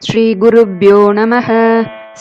श्रीगुरुभ्यो नमः।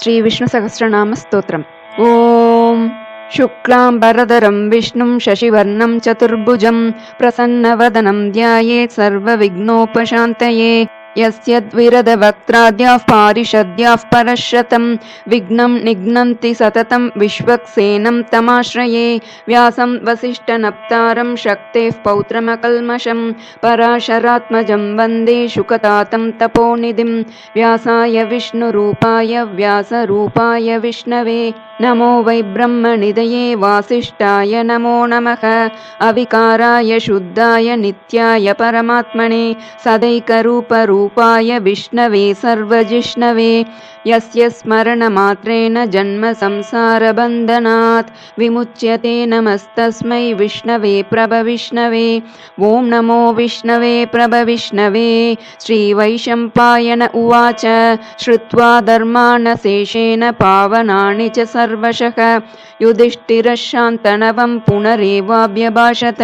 श्रीविष्णुसहस्रनामस्तोत्रम्। ॐ शुक्लाम्बरधरं विष्णुं शशिवर्णं चतुर्भुजं प्रसन्नवदनं ध्यायेत् सर्वविघ्नोपशान्तये। यस्य द्विरदवक्त्राद्याः पारिषद्याः परश्रतं विघ्नं निघ्नन्ति सततं विश्वक्सेनं तमाश्रये। व्यासं वसिष्ठनप्तारं शक्तेः पौत्रमकल्मषं पराशरात्मजं वन्दे शुकतातं तपोनिधिं। व्यासाय विष्णुरूपाय व्यासरूपाय विष्णवे नमो वै ब्रह्मनिधये वासिष्ठाय नमो नमः। अविकाराय शुद्धाय नित्याय परमात्मने सदैकरूपरूपाय विष्णवे सर्वजिष्णवे। यस्य स्मरणमात्रेण जन्म संसारबन्धनात् विमुच्यते नमस्तस्मै विष्णवे प्रभविष्णवे। ॐ नमो विष्णवे प्रभविष्णवे। श्रीवैशम्पायन उवाच श्रुत्वा धर्मानशेषेण पावनानि च सर्वशः युधिष्ठिरः शान्तनवं पुनरेवाभ्यभाषत।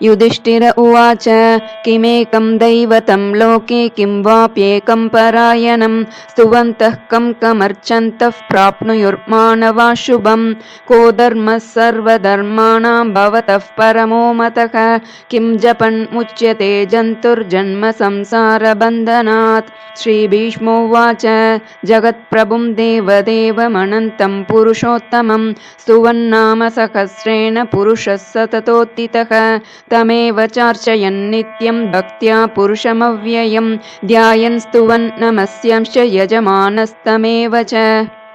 युधिष्ठिर उवाच किमेकं दैवतं लोके किं वाप्येकं परायणं स्तुवन्तः कमर्चन्तः प्राप्नुयुर्मानवा शुभं। को धर्मः सर्वधर्माणां भवतः परमो मतः किं जपन् मुच्यते जन्तुर्जन्म संसारबन्धनात्। श्रीभीष्मोवाच जगत्प्रभुं देवदेवमनन्तं पुरुषोत्तमं स्तुवन्नाम सहस्रेण पुरुषः सततोत्थितः। तमेव चार्चयन् नित्यं भक्त्या पुरुषमव्ययं ध्यायन् स्तुवन् नमस्यांश्च यजमानस्तमेव च।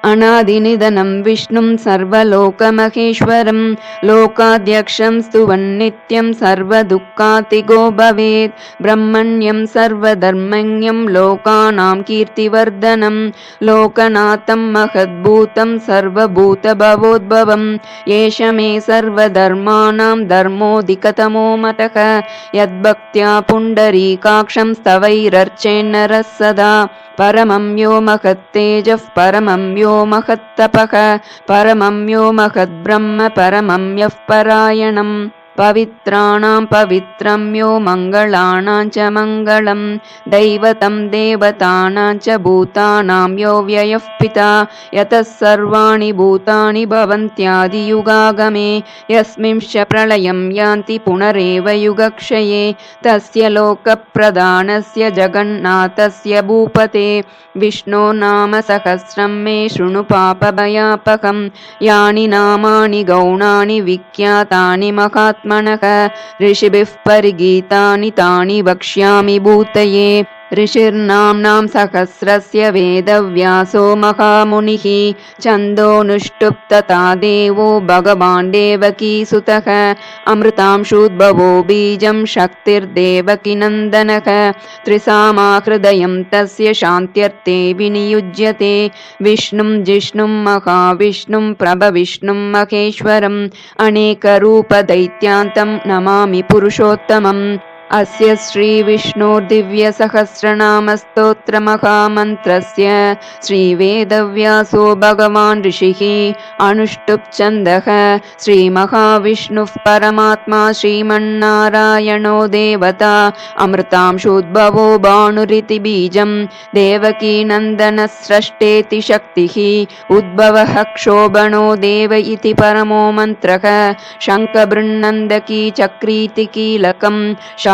अनादिनिधनं विष्णुं सर्वलोकमहेश्वरं लोकाध्यक्षं स्तुवन्नित्यं सर्वदुःखातिगो भवेत्। ब्रह्मण्यं सर्वधर्मज्ञं लोकानां कीर्तिवर्धनं लोकनाथं महद्भूतं सर्वभूतभवोद्भवम्। एष मे सर्वधर्माणां धर्मोऽधिकतमो मतः यद्भक्त्या पुण्डरीकाक्षं स्तवैरर्चेन्नरः सदा। परमं यो महत्तेजः परमं यो महत्तपः परमं यो महद्ब्रह्म परमं यः परायणम्। पवित्राणां पवित्रं यो मङ्गलानां च मङ्गलं दैवतं देवतानां च भूतानां यो व्ययः पिता यतः सर्वाणि भूतानि भवन्त्यादियुगागमे। यस्मिंश्च प्रलयं यान्ति पुनरेव युगक्षये तस्य लोकप्रधानस्य जगन्नाथस्य भूपते विष्णो नाम सहस्रं मे शृणु पापभयापकं। यानि नामानि गौणानि विख्यातानि महात्मनः ऋषिभिः परिगीतानि तानि वक्ष्यामि भूतये। ऋषिर्नाम्नां सहस्रस्य वेदव्यासो महामुनिः छन्दोनुष्टुप् तथा देवो भगवान् देवकीसुतः। अमृतांशूद्भवो बीजं शक्तिर्देवकीनन्दनः त्रिसामाहृदयं तस्य शान्त्यर्थे विनियुज्यते। विष्णुं जिष्णुं महाविष्णुं प्रभविष्णुं महेश्वरम् अनेकरूपदैत्यान्तं नमामि पुरुषोत्तमम्। अस्य श्रीविष्णोर्दिव्यसहस्रनामस्तोत्रमहामन्त्रस्य श्रीवेदव्यासो भगवान् ऋषिः अनुष्टुप् छन्दः। श्रीमहाविष्णुः परमात्मा श्रीमन्नारायणो देवता अमृतांशोद्भवो भानुरिति बीजं देवकीनन्दनः स्रष्टेति शक्तिः उद्भवः क्षोभणो देव इति परमो मन्त्रः। शङ्खबृन्नन्दकी चक्रीति कीलकं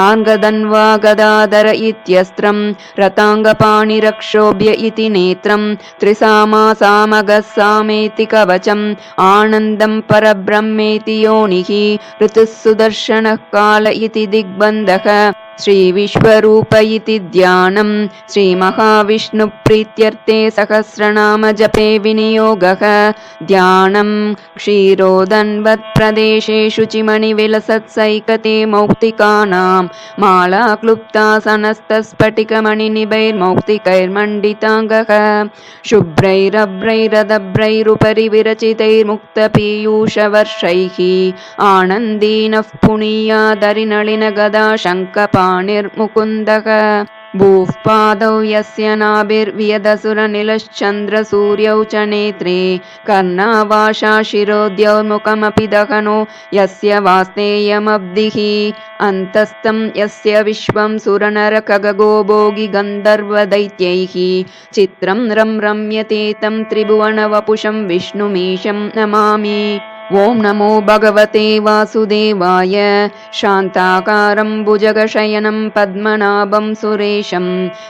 शार्ङ्गधन्वा गदाधर इत्यस्त्रं रताङ्गपाणिरक्षोभ्य इति नेत्रं त्रिसामा सामगः सामेति कवचम् आनन्दं परब्रह्मेति योनिः ऋतुः सुदर्शनः काल इति दिग्बन्धः। श्रीविश्वरूप इति ध्यानं श्रीमहाविष्णुप्रीत्यर्थे सहस्रनाम जपे विनियोगः। ध्यानं क्षीरोदन्वत्प्रदेशेषु चिमणिविलसत्सैकते मौक्तिकानां माला क्लुप्तासनस्तस्फटिकमणिनिभैर्मौक्तिकैर्मण्डिताङ्गः शुभ्रैरभ्रैरदभ्रैरुपरि विरचितैर्मुक्तपीयूषवर्षैः आनन्दीनः पुनीयादरिनलिनगदा शङ्खपाणिर्मुकुन्दः। भूः पादौ यस्य नाभिर्वियदसुरनिलश्चन्द्रसूर्यौ च नेत्रे कर्णावाशा शिरोद्यौर्मुखमपि दहनो यस्य वास्तेयमब्धिः अन्तस्थं यस्य विश्वं सुरनरखगो भोगि गन्धर्वदैत्यैः चित्रं रम्यते तं त्रिभुवनवपुषं विष्णुमीशं नमामि। ॐ नमो भगवते वासुदेवाय। शान्ताकारं भुजगशयनं पद्मनाभं सुरेशं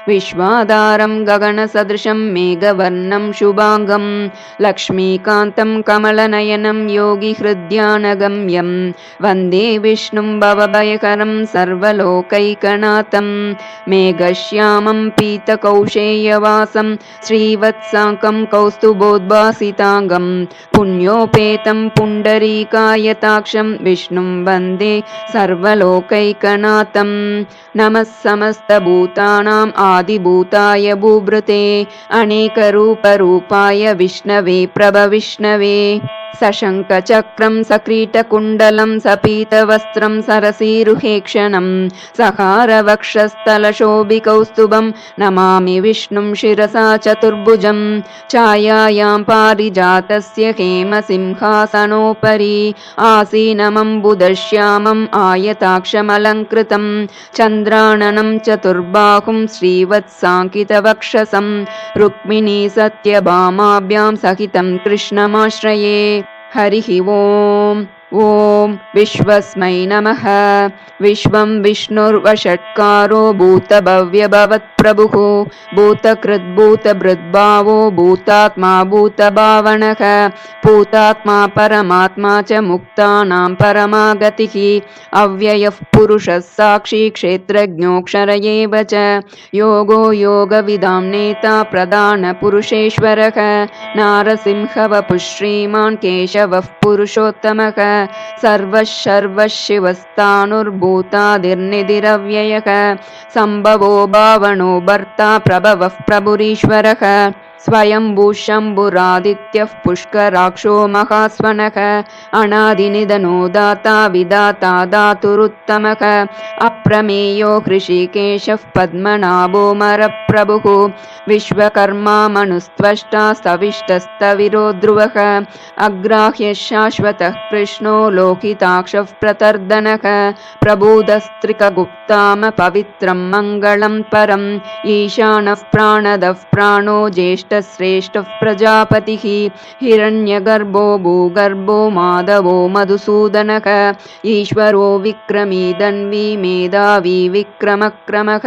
विश्वाधारं गगनसदृशं मेघवर्णं शुभाङ्गं लक्ष्मीकान्तं कमलनयनं योगिहृद्यानगम्यं वन्दे विष्णुं भवभयकरं सर्वलोकैकनाथं मेघश्यामं पीतकौशेयवासं श्रीवत्साङ्कं कौस्तुभोद्भासिताङ्गं पुण्योपेतं पुण्डरीकायताक्षं विष्णुं वन्दे सर्वलोकैकनाथं। नमः समस्तभूतानाम् आदिभूताय भूभृते अनेकरूपरूपाय विष्णवे प्रभविष्णवे सशङ्खचक्रं सकीटकुण्डलं सपीतवस्त्रं सरसीरुहेक्षणं सहारवक्षस्थलशोभिकौस्तुभं नमामि विष्णुं शिरसा चतुर्भुजं छायायां पारिजातस्य हेमसिंहासनोपरि आसीनमम्बुदश्यामम् आयताक्षमलङ्कृतं चन्द्राननं चतुर्बाहुं श्रीवत्साङ्कितवक्षसं रुक्मिणी सत्यभामाभ्यां सहितं कृष्णमाश्रये। हरिः ओम्। ॐ विश्वस्मै नमः। विश्वं विष्णुर्वषट्कारो भूतभव्यभवत्प्रभुः भूतकृद्भूतभृद्भावो भूतात्मा भूतभावनः भूतात्मा परमात्मा च मुक्तानां परमा गतिः अव्ययः पुरुषः साक्षी क्षेत्रज्ञोऽक्षर एव च योगो योगविदां नेता प्रधानपुरुषेश्वरः नारसिंहवपुः श्रीमान् केशवः पुरुषोत्तमः सर्वः शिवस्तानुर्भूतादिर्निधिरव्ययः सम्भवो भावनो भर्ता प्रभवः प्रभुरीश्वरः स्वयंभू शम्भुरादित्यः पुष्कराक्षो महास्वनः अनादिनिधनो दाता विदाता धातुरुत्तमः अप्रमेयो हृषिकेशः पद्मनाभो मरप्रभुः विश्वकर्मा मनुस्त्वष्टा स्तविष्टस्तविरो ध्रुवः अग्राह्यः शाश्वतः कृष्णो लोकिताक्षः प्रतर्दनः प्रबोधस्त्रिकगुप्ताम पवित्रं मङ्गलं परम् ईशानः प्राणदः प्राणो ज्येष्ठश्रेष्ठः प्रजापतिः हिरण्यगर्भो भूगर्भो माधवो मधुसूदनः ईश्वरो विक्रमी धन्वी मेधावी विक्रमक्रमः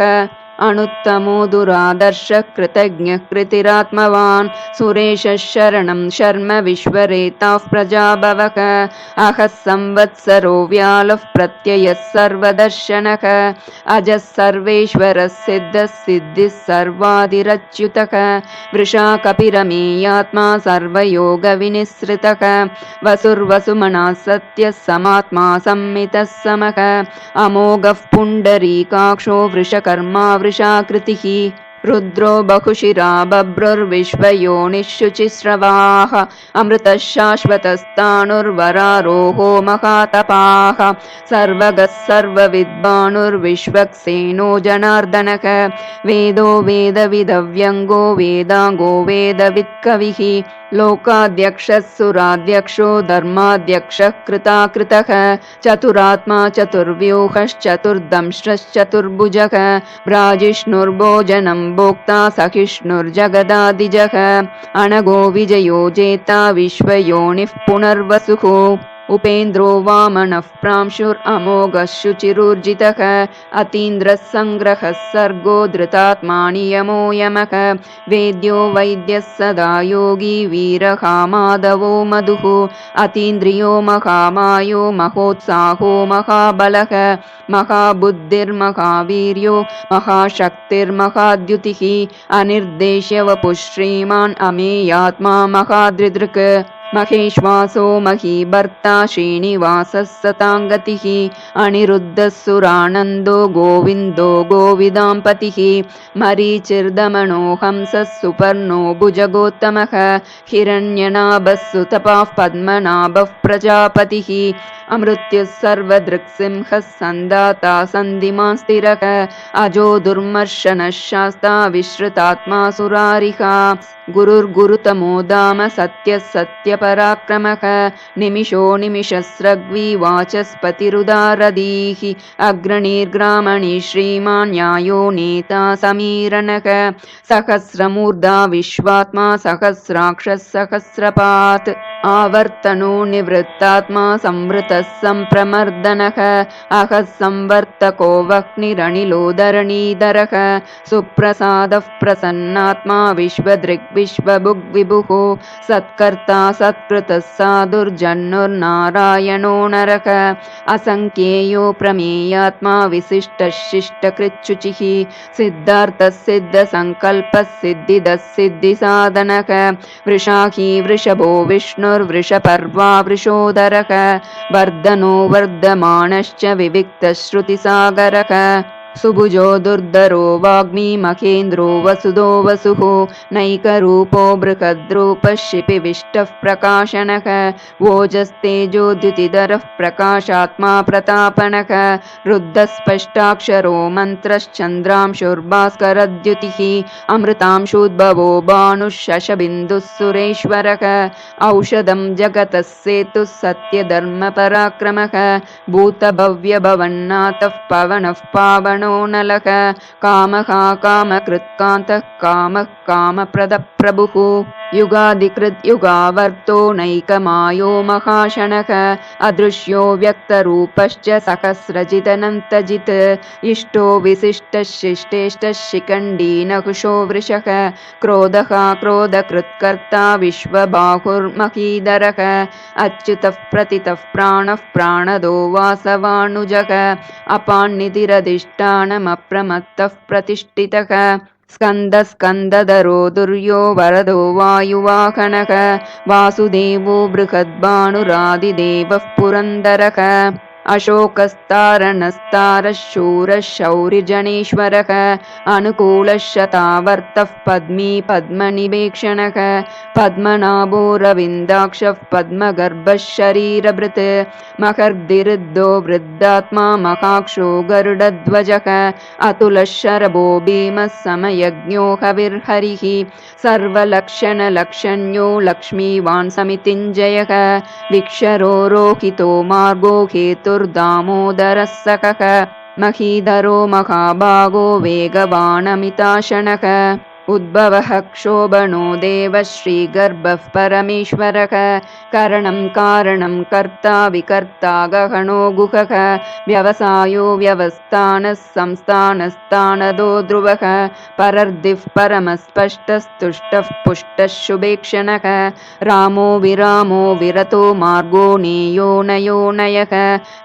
अनुत्तमो दुरादर्शः कृतज्ञः कृतिरात्मवान् सुरेशः शरणं शर्म विश्वरेताः प्रजाभवः अहः संवत्सरो व्यालः प्रत्ययः सर्वदर्शनः अजः सर्वेश्वरः सिद्धः सिद्धिः सर्वादिरच्युतः वृषा कपिरमेयात्मा सर्वयोगविनिःसृतः वसुर्वसुमनः सत्यः समात्मा संमितः समः अमोघः पुण्डरीकाक्षो वृषकर्मा वृषाकृतिः रुद्रो बहुशिरा बभ्रुर्विश्वयोनिः शुचिस्रवाः अमृतः शाश्वतस्ताणुर्वरारोहो महातपाः सर्वगः सर्वविद्वानुर्विश्वक्सेनो जनार्दनः वेदो वेदविदव्यङ्गो वेदाङ्गो वेदवित्कविः लोकाध्यक्षः सुराध्यक्षो धर्माध्यक्षः कृताकृतः चतुरात्मा चतुर्व्यूहश्चतुर्दंष्ट्रश्चतुर्भुजः भ्राजिष्णुर्भोजनं भोक्ता सहिष्णुर्जगदादिजः अनघो विजयो जेता विश्वयोनिः पुनर्वसुः उपेन्द्रो वामनः प्रांशुरमोघः शुचिरूर्जितः अतीन्द्रः सङ्ग्रहः सर्गो धृतात्मा नियमो यमः वेद्यो वैद्यः सदा योगी वीरः माधवो मधुः अतीन्द्रियो महामायो महोत्साहो महाबलः महाबुद्धिर्महावीर्यो महाशक्तिर्महाद्युतिः अनिर्देश्य वपुः श्रीमान् अमेयात्मा महादृदृक् महेश्वासो महीभर्ता श्रीनिवासः सताङ्गतिः अनिरुद्धः सुरानन्दो गोविन्दो गोविदाम्पतिः मरीचिर्दमनो हंसः सुपर्णो भुजगोत्तमः हिरण्यनाभः सुतपाः पद्मनाभः प्रजापतिः अमृत्युः सर्वदृक्सिंहः सन्दाता सन्धिमान् स्थिरः अजो दुर्मर्शनः शास्ता विश्रुतात्मा सुरारिहा गुरुर्गुरुतमो धाम सत्यः सत्यपराक्रमः निमिषो निमिषस्रग्वी वाचस्पतिरुदारधीः अग्रणीर्ग्रामणी श्रीमान् न्यायो नेता समीरणः सहस्रमूर्धा विश्वात्मा सहस्राक्षः सहस्रपात् आवर्तनो निवृत्तात्मा संवृतः सम्प्रमर्दनः अहः संवर्तको वह्निरनिलोधरणीधरः सुप्रसादः प्रसन्नात्मा विश्वदृग्विश्वभुग्विभुः सत्कर्ता सत्कृतः साधुर्जन्नुर्नारायणो नरः असङ्ख्येयो प्रमेयात्मा विशिष्टः शिष्टकृच्छुचिः सिद्धार्थः सिद्धसङ्कल्पः सिद्धिदः सिद्धिसाधनः वृषाही वृषभो विष्णुर्वृषपर्वा वृषोदरः वर्धनो वर्धमानश्च विविक्तश्रुतिसागरः सुभुजो दुर्धरो वाग्मी महेन्द्रो वसुदो वसुः नैकरूपो बृहद्रूपः शिपिविष्टः प्रकाशनः ओजस्तेजोद्युतिधरः प्रकाशात्मा प्रतापनः रुद्धस्पष्टाक्षरो मन्त्रश्चन्द्रांशुर्भास्करद्युतिः अमृतांशुद्भवो भानुः शशबिन्दुः सुरेश्वरः औषधं जगतः सेतुः सत्यधर्मपराक्रमः भूतभव्यभवन्नाथः पवनः पावनः नलः कामः कामकृत्कान्तः कामः कामप्रदः प्रभुः युगादिकृत् युगावर्तो नैकमायो महाशनः अदृश्यो व्यक्तरूपश्च सहस्रजिदनन्तजित् इष्टो विशिष्टः शिष्टेष्टः शिखण्डी नहुषो वृषः क्रोधः क्रोधकृत्कर्ता विश्वबाहुर्महीधरः अच्युतः प्रतितः प्राणः प्राणदो वासवानुजः अपान्निधिरधिष्ठानमप्रमत्तः प्रतिष्ठितः स्कन्दस्कन्दधरो दुर्यो वरदो वायुवाहनः वासुदेवो बृहद्भानुरादिदेवः पुरन्दरः अशोकस्तारणस्तारः शूरः शौरिजनेश्वरः अनुकूलः शतावर्तः पद्मी पद्मनिवेक्षणः पद्मनाभो रविन्दाक्षः पद्मगर्भः शरीरभृत् महर्दिरुद्धो वृद्धात्मा महाक्षो गरुडध्वजः अतुलः शरभो भीमः समयज्ञो हविर्हरिः सर्वलक्षणलक्षण्यो लक्ष्मीवान् समितिञ्जयः विक्षरो रोहितो मार्गो हेतुर्दामोदरः सकः महीधरो महाभागो वेगवानमिताशनः उद्भवः क्षोभनो देवः श्रीगर्भः परमेश्वरः करणं कारणं कर्ता विकर्ता गहनो गुहः व्यवसायो व्यवस्थानः संस्थानस्थानदो ध्रुवः परर्दिः परमस्पष्टस्तुष्टः पुष्टः शुभेक्षणः रामो विरामो विरतो मार्गो नेयो नयो नयः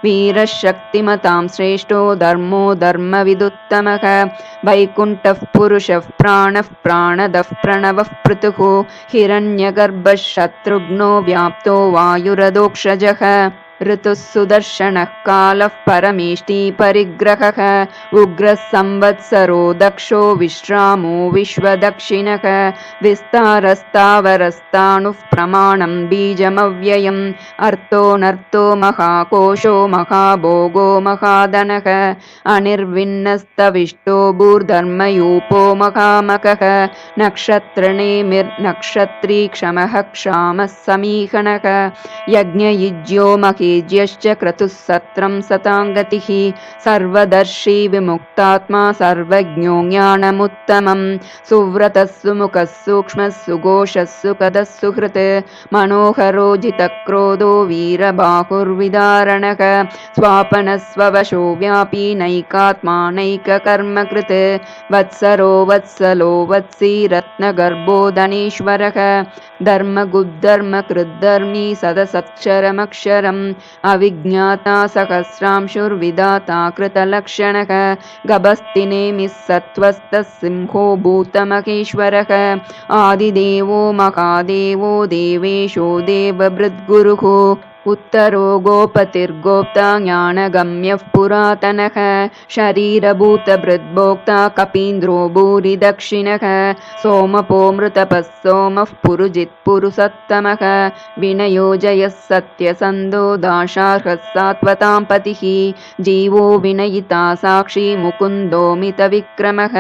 वीरः शक्तिमतां श्रेष्ठो धर्मो धर्मविदुत्तमः वैकुण्ठः पुरुषः प्राणः प्राणदः प्रणवः पृथुः हिरण्यगर्भः शत्रुघ्नो व्याप्तो वायुरदोक्षजः ऋतुः सुदर्शनः कालः परमेष्टि परिग्रहः उग्रः संवत्सरो दक्षो विश्रामो विश्वदक्षिणः विस्तारस्तावरस्ताणुः प्रमाणं बीजमव्ययम् अर्थोऽनर्थो महाकोशो महाभोगो महाधनः अनिर्विन्नस्तविष्टो भूर्धर्मयूपो महामकः नक्षत्रनेमिर्नक्षत्री क्षमः क्षामः समीहनः यज्ञयुज्यो महीज्यश्च क्रतुः सत्रं सताङ्गतिः सर्वदर्शी विमुक्तात्मा सर्वज्ञो ज्ञानमुत्तमं सुव्रतः सुमुखः सूक्ष्मः सुघोषः सुखदः सुहृत् मनोहरो जितक्रोधो वीरबाहुर्विदारणः स्वापनस्ववशो व्यापी नैकात्मा नैककर्मकृत् वत्सरो वत्सलो वत्सी रत्नगर्भो धनेश्वरः धर्मगुद्धर्मकृद्धर्मी सदसक्षरमक्षरम् अविज्ञाता सहस्रांशुर्विधाता कृतलक्षणः गभस्तिनेमिः सत्त्वस्तः सिंहो भूतमहेश्वरः आदिदेवो महादेवो देवेशो देवभृद्गुरुः उत्तरो गोपतिर्गोप्ता ज्ञानगम्यः पुरातनः शरीरभूतभृद्भोक्ता कपीन्द्रो भूरिदक्षिणः सोमपो मृतपः सोमः पुरुजित्पुरुषोत्तमः विनयो जयः सत्यसन्धो दाशार्हः सात्वतां पतिः जीवो विनयिता साक्षी मुकुन्दो मितविक्रमः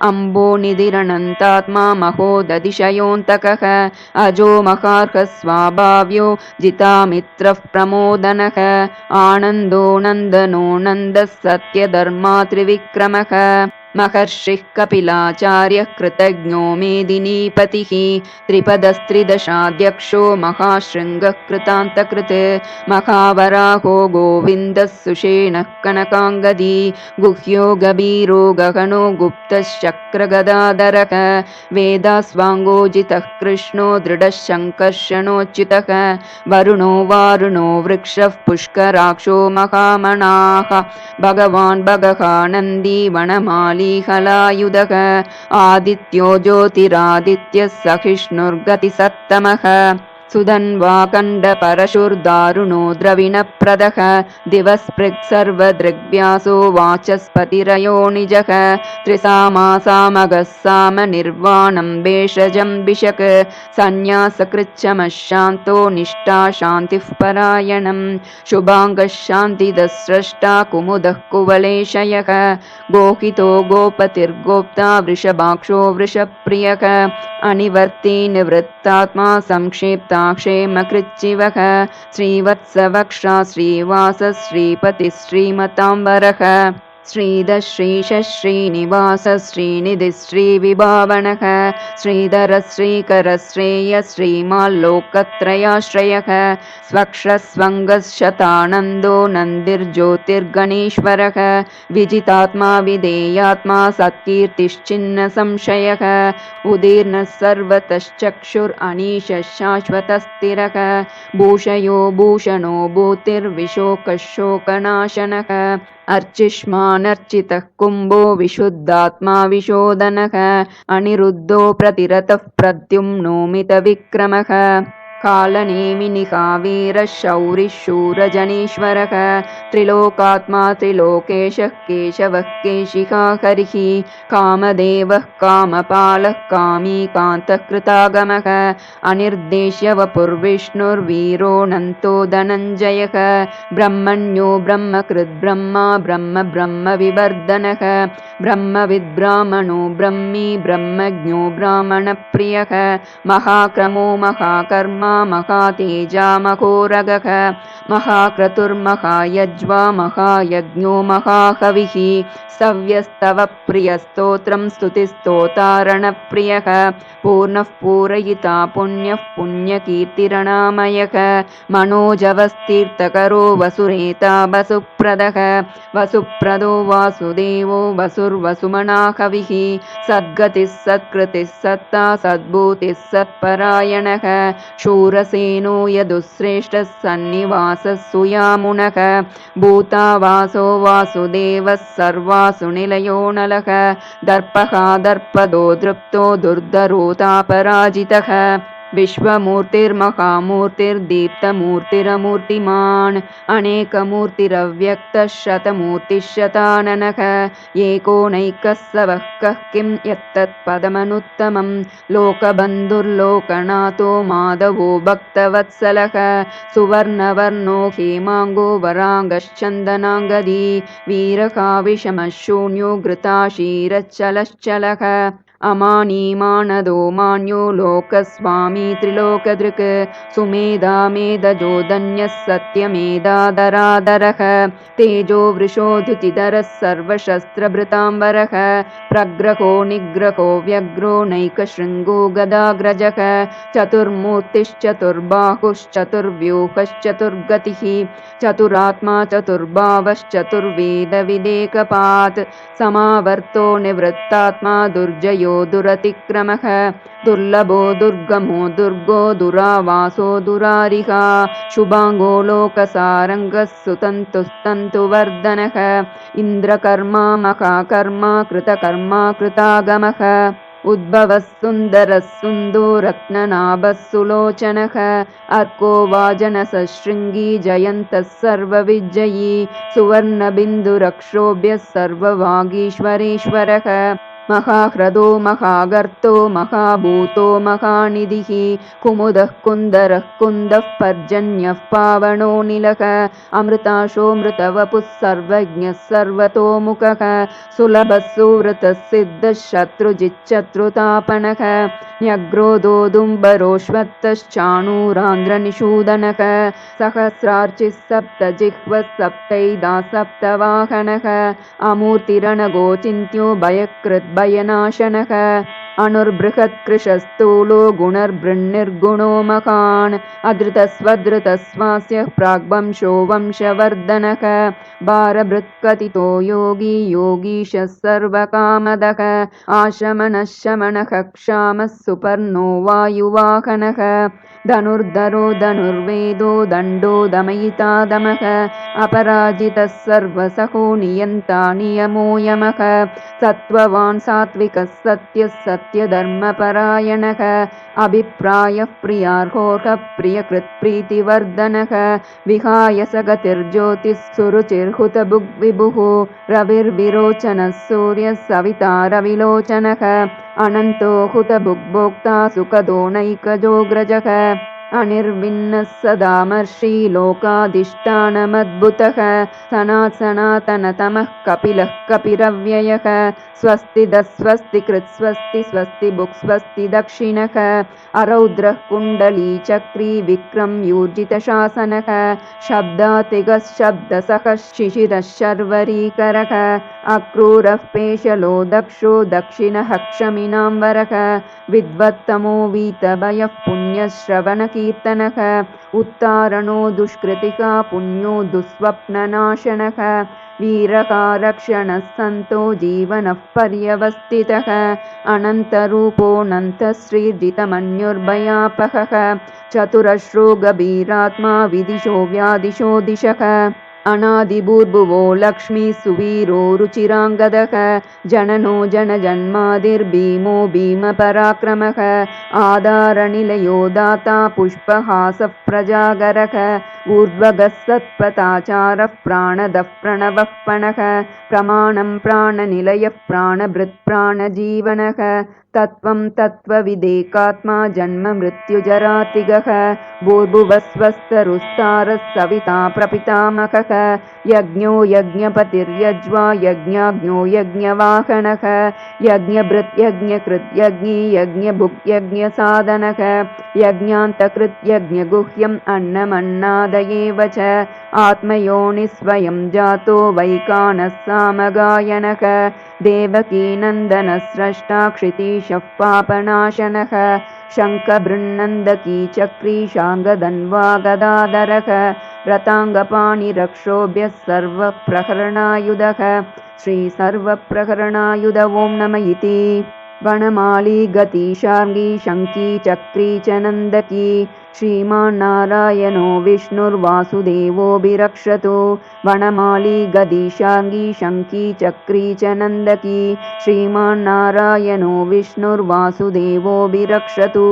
अम्बो निधिरनन्तात्मा महोदधिशयोऽन्तकः अजो महार्हः स्वाभाव्यो जितामित्र प्रमोदनः आनन्दो नन्दनो नन्दः सत्यधर्मा त्रिविक्रमः महर्षिः कपिलाचार्यः कृतज्ञो मेदिनीपतिः त्रिपदस्त्रिदशाध्यक्षो महाशृङ्गः कृतान्तकृत् महावराहो गोविन्दः सुषेणः कनकाङ्गदी गुह्यो गभीरो गहनो गुप्तश्चक्रगदाधरः वेदास्वाङ्गोजितः कृष्णो दृढः शङ्कर्षणोच्युतः वरुणो वारुणो वृक्षः पुष्कराक्षो महामनाः भगवान् भगहानन्दी वनमाली हलायुधः आदित्यो ज्योतिरादित्यः सहिष्णुर्गतिसत्तमः सुधन्वा कण्डपरशुर्दारुणो द्रविणप्रदः दिवस्पृक्सर्वदृग्व्यासो वाचस्पतिरयो निजः त्रिसामासामगः सामनिर्वाणं भेषजं भिषक् सन्न्यासकृच्छमशान्तो निष्ठा शान्तिः परायणं शुभाङ्गः शान्तिदः स्रष्टा कुमुदः कुवलेशयः गोहितो गोपतिर्गोप्ता वृषभाक्षो वृषप्रियः अनिवर्ती निवृत्तात्मा संक्षेप्ता क्षेमकृच्चिवः श्रीवत्सवक्षा श्रीवास श्रीपतिः श्रीमताम्बरः श्रीधर श्रीश श्रीनिवास श्रीनिधि श्रीविभावनः श्रीधर श्रीकर श्रेय श्रीमाल्लोकत्रयाश्रयः स्वक्षस्वङ्गशतानन्दो नन्दिर्ज्योतिर्गणेश्वरः विजितात्मा विधेयात्मा सत्कीर्तिश्चिन्न संशयः उदीर्णः सर्वतश्चक्षुरनीशः शाश्वतस्थिरः भूषयो भूषणो भूतिर्विशोकशोकनाशनः अर्चिष्मानर्चितः कुम्भो विशुद्धात्मा विशोदनः अनिरुद्धो प्रतिरतः प्रद्युम्नोमितविक्रमः कालनेमिनिहावीरः शौरिः शूरजनीश्वरः त्रिलोकात्मा त्रिलोकेशः केशवः केशिका हरिः कामदेवः कामपालः कामीकान्तः कृतागमः अनिर्देश्य वपुर्विष्णुर्वीरो नन्तो धनञ्जयः ब्रह्मण्यो ब्रह्मकृद्ब्रह्मा ब्रह्म ब्रह्मविवर्धनः ब्रह्मविद्ब्राह्मणो ब्रह्मी ब्रह्मज्ञो ब्राह्मणप्रियः महाक्रमो महाकर्मा महातेजा मघोरगः महाक्रतुर्महायज्वा महायज्ञो महाकविः सव्यस्तव प्रियस्तोत्रं स्तुतिस्तोतारणप्रियः पूर्णः पूरयिता पुण्यः पुण्यकीर्तिरणामयः मनोजवस्तीर्थकरो वसुरेता वसुप्रदः वसुप्रदो वासुदेवो वसुर्वसुमना कविः सद्गतिः सत्कृतिः सत्ता सद्भूतिः सत्परायणः शूरसेनो यदुश्रेष्ठः सन्निवासः सुयामुनः भूतावासो वासुदेवः सर्वासु निलयो नलः दर्पः दर्पदो दृप्तो दुर्धरोतापराजितः विश्वमूर्तिर्महामूर्तिर्दीप्तमूर्तिरमूर्तिमान् अनेकमूर्तिरव्यक्तः शतमूर्तिशताननः एकोनैकः सवः कः किं यत्तत्पदमनुत्तमं लोकबन्धुर्लोकनाथो माधवो भक्तवत्सलः सुवर्णवर्णो हेमाङ्गो वराङ्गश्चन्दनाङ्गदी वीरकाविषमशून्यो घृताशीरश्चलश्चलः अमानीमानदो मान्यो लोकस्वामी त्रिलोकदृक् सुमेधा मेधजोधन्यः सत्यमेधाधराधरः तेजो वृषोधुतिधरः सर्वशस्त्रभृताम्बरः प्रग्रहो निग्रहो व्यग्रो नैकशृङ्गो गदाग्रजः चतुर्मूर्तिश्चतुर्बाहुश्चतुर्व्यूहश्चतुर्गतिः चतुरात्मा चतुर्भावश्चतुर्वेदविदेकपात् समावर्तो निवृत्तात्मा दुर्जयो दुर्जयो दुरतिक्रमः दुर्लभो दुर्गमो दुर्गो दुरावासो दुरारिहा शुभाङ्गो लोकसारङ्गः सुतन्तुस्तन्तुवर्धनः इन्द्रकर्मा महाकर्मा कृतकर्मा कृतागमः उद्भवः सुन्दरः सुन्दो रत्ननाभः सुलोचनः अर्को वाजनसः शृङ्गी जयन्तः सर्वविजयी सुवर्णबिन्दुरक्षोभ्यः सर्ववागीश्वरेश्वरः महाह्रदो महागर्तो महाभूतो महानिधिः कुमुदः कुन्दरः कुन्दः पर्जन्यः पावनोऽनिलः अमृताशोऽमृतवपुः सर्वज्ञः सर्वतोमुखः सुलभः सुवृतः सिद्धः शत्रुजिच्शत्रुतापनः न्यग्रोदोदुम्बरोऽश्वत्थश्चाणूरान्ध्रनिषूदनः सहस्रार्चिः सप्तजिह्वः सप्तैदा सप्तवाहनः अमूर्तिरणगोचिन्त्यो भयकृद्भयनाशनः अणुर्बृहत्कृशस्थूलो गुणर्बृन्निर्गुणो महान् अधृतस्वधृतस्वास्य प्राग्वंशो वंशवर्धनः भारभृत्कथितो योगी योगीशः सर्वकामदः आशमनः शमनः क्षामः सुपर्णो वायुवाहनः धनुर्धरो धनुर्वेदो दण्डो दमयिता दमः अपराजितः सर्वसहो नियन्ता नियमो यमः सत्त्ववान् सात्विकः सत्यः सत्यधर्मपरायणः अभिप्रायः प्रियार्होः प्रियकृत्प्रीतिवर्धनः विहाय सगतिर्ज्योतिः सुरुचिर्हुतभुग्विभुः रविर्विरोचनः सूर्यः सविता रविलोचनः अनन्तो हुतभुग्भोक्ता सुखदो नैकजोऽग्रजः अनिर्विन्नः सदामर्षि लोकाधिष्ठानमद्भुतः सनातनतमः कपिलः कपिरव्ययः स्वस्तिदः स्वस्तिकृत् स्वस्ति स्वस्ति भुक् स्वस्ति दक्षिणः अरौद्रः कुण्डली चक्री विक्रम्यूर्जितशासनः शब्दातिगः शब्दसखः शिशिरः शर्वरीकरः अक्रूरः पेशलो दक्षो दक्षिणः क्षमिनाम्बरः विद्वत्तमो वीतभयः पुण्यश्रवणकीर्तनः उत्तारणो दुष्कृतिः पुण्यो दुःस्वप्ननाशनः वीरकारक्षणः सन्तो जीवनः पर्यवस्थितः अनन्तरूपोऽनन्तश्रीर्जितमन्युर्भयापहः चतुरश्रो गभीरात्मा विदिशो व्यादिशो दिशः अनादिभूर्भुवो लक्ष्मी सुवीरो रुचिराङ्गदः जननो जनजन्मादिर्भीमो भीमपराक्रमः आधारनिलयो दाता पुष्पहासः प्रजागरः ऊर्ध्वगः सत्पथाचारः प्राणदः प्रणवः पणः प्रमाणं प्राणनिलयः प्राणभृत् प्राणजीवनः तत्त्वं तत्त्वविदेकात्मा जन्म मृत्युजरातिगः भूर्भुवस्वस्तरुस्तारः सविता प्रपितामहः यज्ञो यज्ञपतिर्यज्वा यज्ञाज्ञो यज्ञवाहनः यज्ञभृत् यज्ञकृत् यज्ञी यज्ञभुक् यज्ञसाधनः यज्ञान्तकृत् यज्ञगुह्यम् अन्नमन्नादयेव च आत्मयोनिस्वयं जातो वैकानः सामगायनः देवकीनन्दनः स्रष्टा क्षितीशः पापनाशनः शङ्खबृन्नन्दकी चक्री शाङ्गधन्वा गदाधरः रताङ्गपाणिरक्षोभ्यः सर्वप्रहरणायुधः श्रीसर्वप्रहरणायुध ॐ नमः इति वनमाली गती शार्ङ्गी शङ्की चक्री च नन्दकी श्रीमान्नारायणो विष्णुर्वासुदेवोऽभिरक्षतु वनमाली गदी शार्ङ्गी शङ्की चक्री च नन्दकी श्रीमान्नारायणो विष्णुर्वासुदेवोऽभिरक्षतु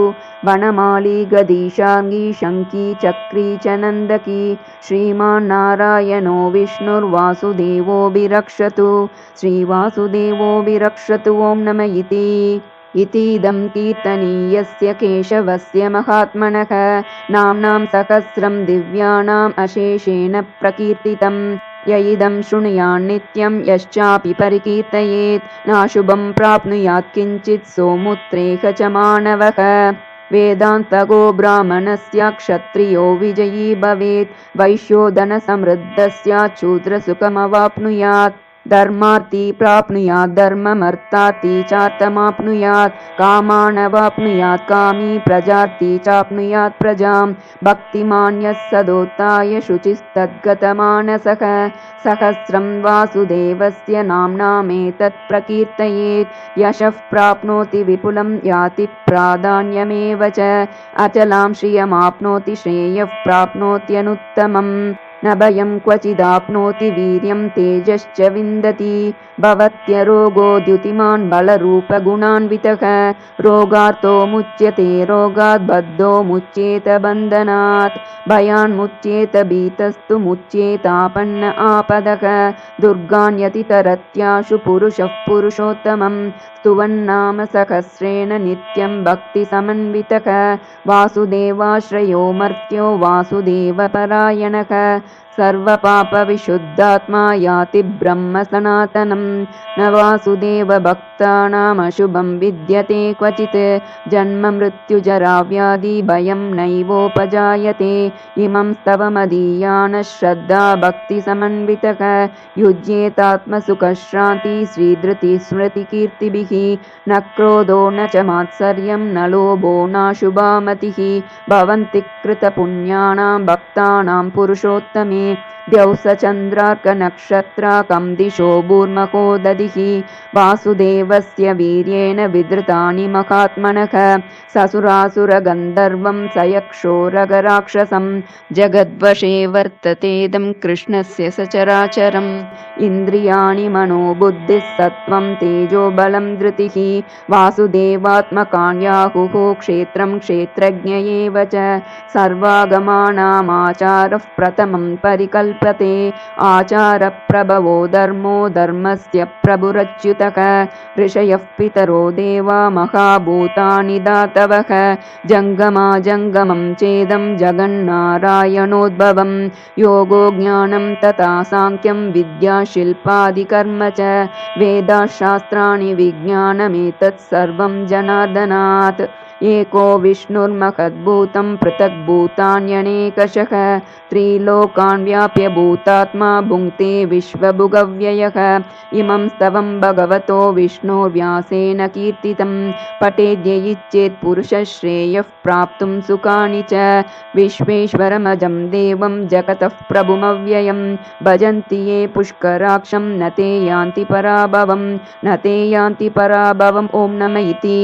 वनमाली गदी शार्ङ्गी शङ्की चक्री च नन्दकी श्रीमान्नारायणो विष्णुर्वासुदेवोऽभिरक्षतु श्रीवासुदेवोऽभिरक्षतु ॐ नमः इतीदं कीर्तनीयस्य केशवस्य महात्मनः नाम्नां सहस्रं दिव्यानाम् अशेषेण प्रकीर्तितं य इदं शृणुयान्नित्यं यश्चापि परिकीर्तयेत् नाशुभं प्राप्नुयात् किञ्चित् सोमुत्रेह च मानवः वेदान्तगो ब्राह्मणस्य क्षत्रियो विजयी भवेत् वैश्यो धनसमृद्धस्य शूद्रसुखमवाप्नुयात् धर्मार्थी प्राप्नुयात् धर्ममर्थार्थी चार्थमाप्नुयात् कामानवाप्नुयात् कामी प्रजार्थी चाप्नुयात् प्रजां भक्तिमान् यः सदोत्थाय शुचिस्तद्गतमानसः सहस्रं वासुदेवस्य नाम्नामेतत् प्रकीर्तयेत् यशः प्राप्नोति विपुलं याति प्राधान्यमेव च अचलां श्रियमाप्नोति श्रेयः प्राप्नोत्यनुत्तमम् न भयं क्वचिदाप्नोति वीर्यं तेजश्च विन्दति भवत्यरोगो द्युतिमान् बलरूपगुणान्वितः रोगार्तो मुच्यते रोगात् बद्धो मुच्येत बन्धनात् भयान्मुच्येत भीतस्तु मुच्येतापन्न आपदः दुर्गान्यतितरत्याशु पुरुषः पुरुषोत्तमं स्तुवन्नाम सहस्रेण नित्यं भक्तिसमन्वितः वासुदेवाश्रयो मर्त्यो वासुदेवपरायणः सर्वपापविशुद्धात्मा याति ब्रह्म सनातनं न वासुदेवभक्तानामशुभं विद्यते क्वचित् जन्म मृत्युजराव्याधि भयं नैवोपजायते इमं स्तवमदीयानः श्रद्धा भक्तिसमन्वितः युज्येतात्मसुखश्रान्ति श्रीधृतिस्मृतिकीर्तिभिः न क्रोधो न च मात्सर्यं न लोभो नाशुभा मतिः भवन्ति कृतपुण्यानां भक्तानां पुरुषोत्तमे द्यौसचन्द्रार्कनक्षत्राकं दिशो भूर्मको दधिः वासुदेवस्य वीर्येण विधृतानि महात्मनः ससुरासुरगन्धर्वं सयक्षोरगराक्षसं जगद्वशे वर्ततेदं कृष्णस्य सचराचरम् इन्द्रियाणि मनो बुद्धिः सत्त्वं तेजो बलं धृतिः वासुदेवात्मकान्याहुः क्षेत्रं क्षेत्रज्ञ एव च सर्वागमानामाचारः प्रथमं परिकल्पते आचारप्रभवो धर्मो धर्मस्य प्रभुरच्युतः ऋषयः पितरो देवा महाभूतानि दातवः जङ्गमा जङ्गमं चेदं जगन्नारायणोद्भवं योगो ज्ञानं तथा साङ्ख्यं विद्या शिल्पादिकर्म च वेदाशास्त्राणि विज्ञानमेतत् सर्वं जनार्दनात् एको विष्णुर्महद्भूतं पृथग्भूतान्यनेकशः त्रिलोकान् व्याप्य भूतात्मा भुङ्क्ते विश्वभुगव्ययः इमं स्तवं भगवतो विष्णोर्व्यासेन कीर्तितं पठेद्य इच्छेत् पुरुषश्रेयः प्राप्तुं सुखानि च विश्वेश्वरमजं देवं जगतः प्रभुमव्ययं भजन्ति ये पुष्कराक्षं न ते यान्ति पराभवं न ते यान्ति पराभवम् ॐ नम इति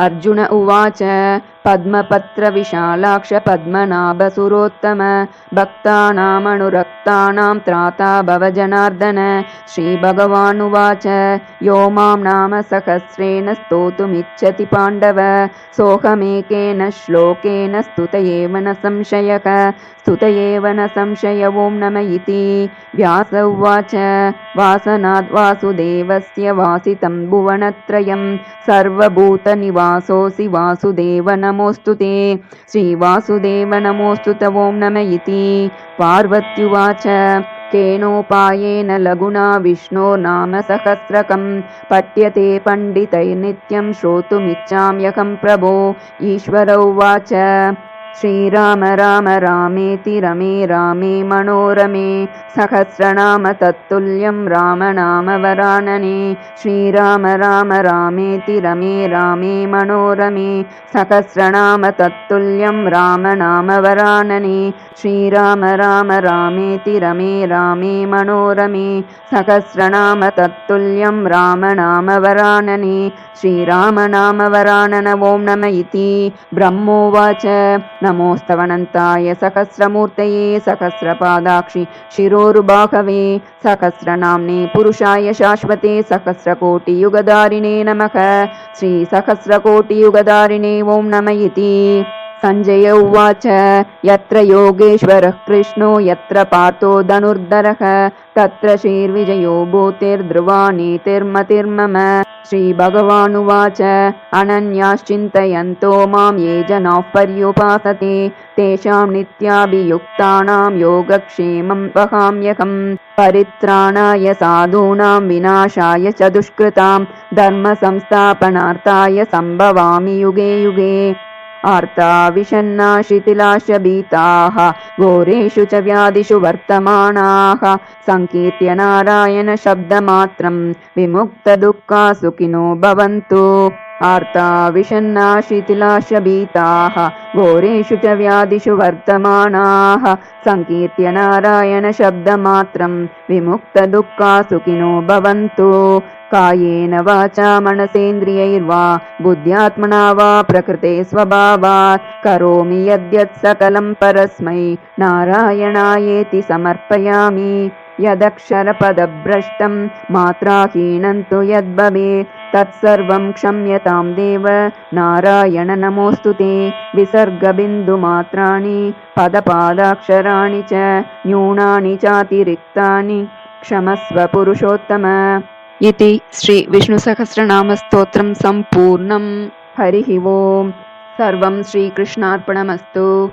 अर्जुन उवाच पद्मपत्रविशालाक्ष पद्मनाभसुरोत्तम भक्तानामनुरक्तानां त्राता भव जनार्दन श्रीभगवानुवाच यो मां नाम सहस्रेण स्तोतुमिच्छति पाण्डव सोऽहमेकेन श्लोकेन स्तुत एव न संशयः स्तुत एव न संशय ॐ नम इति व्यास उवाच वासनाद् वासुदेवस्य वासितं भुवनत्रयं सर्वभूतनिवासोऽसि वासुदेव नमोऽस्तु ते श्रीवासुदेव नमोऽस्तु ते ॐ नम इति पार्वत्युवाच केनोपायेन लघुना विष्णो नाम सहस्रकं पठ्यते पण्डितैर्नित्यं श्रोतुमिच्छाम्यहं प्रभो ईश्वर उवाच श्रीराम राम रामेति रमे रामे मनोरमे सहस्रनाम तत्तुल्यं रामनाम वरानने श्रीराम राम रामेति रमे रामे मनोरमे सहस्रनाम तत्तुल्यं रामनाम वरानने श्रीराम राम रामेति रमे रामे मनोरमे सहस्रनाम तत्तुल्यं रामनाम वरानने श्रीराम नाम वरानन ॐ नम इति ब्रह्मोवाच नमोस्तवनन्ताय सहस्रमूर्तये सहस्रपादाक्षि शिरोरुबाहवे सहस्रनाम्ने पुरुषाय शाश्वते सहस्रकोटियुगधारिणे नमः श्रीसहस्रकोटियुगधारिणे ॐ नम इति संजय उवाच यत्र योगेश्वरः कृष्णो यत्र पार्थो धनुर्धरः तत्र श्रीर्विजयो भूतिर्ध्रुवा नीतिर्मतिर्मम श्रीभगवानुवाच अनन्याश्चिन्तयन्तो मां ये जनाः पर्युपासते तेषां नित्याभियुक्तानां योगक्षेमं वहाम्यहं परित्राणाय साधूनां विनाशाय च दुष्कृतां धर्मसंस्थापनार्थाय सम्भवामि युगे युगे आर्ता विषन्ना शिथिलाश्च भीताः घोरेषु च व्याधिषु वर्तमानाः सङ्कीर्त्य नारायण शब्दमात्रं विमुक्तदुःखा सुखिनो भवन्तु। आर्ता विषन्ना शिथिलाश्च भीताः घोरेषु च व्याधिषु वर्तमानाः सङ्कीर्त्य नारायण शब्दमात्रं विमुक्तदुःखा सुखिनो भवन्तु। कायेन वाचा मनसेन्द्रियैर्वा बुद्ध्यात्मना वा प्रकृते स्वभावात् करोमि यद्यत् सकलं परस्मै नारायणायेति समर्पयामि। यदक्षरपदभ्रष्टं मात्राहीनं तु यद्भवेत् तत्सर्वं क्षम्यतां देव नारायण नमोऽस्तु ते। विसर्गबिन्दुमात्राणि पदपादाक्षराणि च न्यूनानि चातिरिक्तानि क्षमस्व पुरुषोत्तम। इति श्री विष्णुसहस्रनामस्तोत्रं सम्पूर्णम्। हरिः ओम्। सर्वं श्रीकृष्णार्पणमस्तु।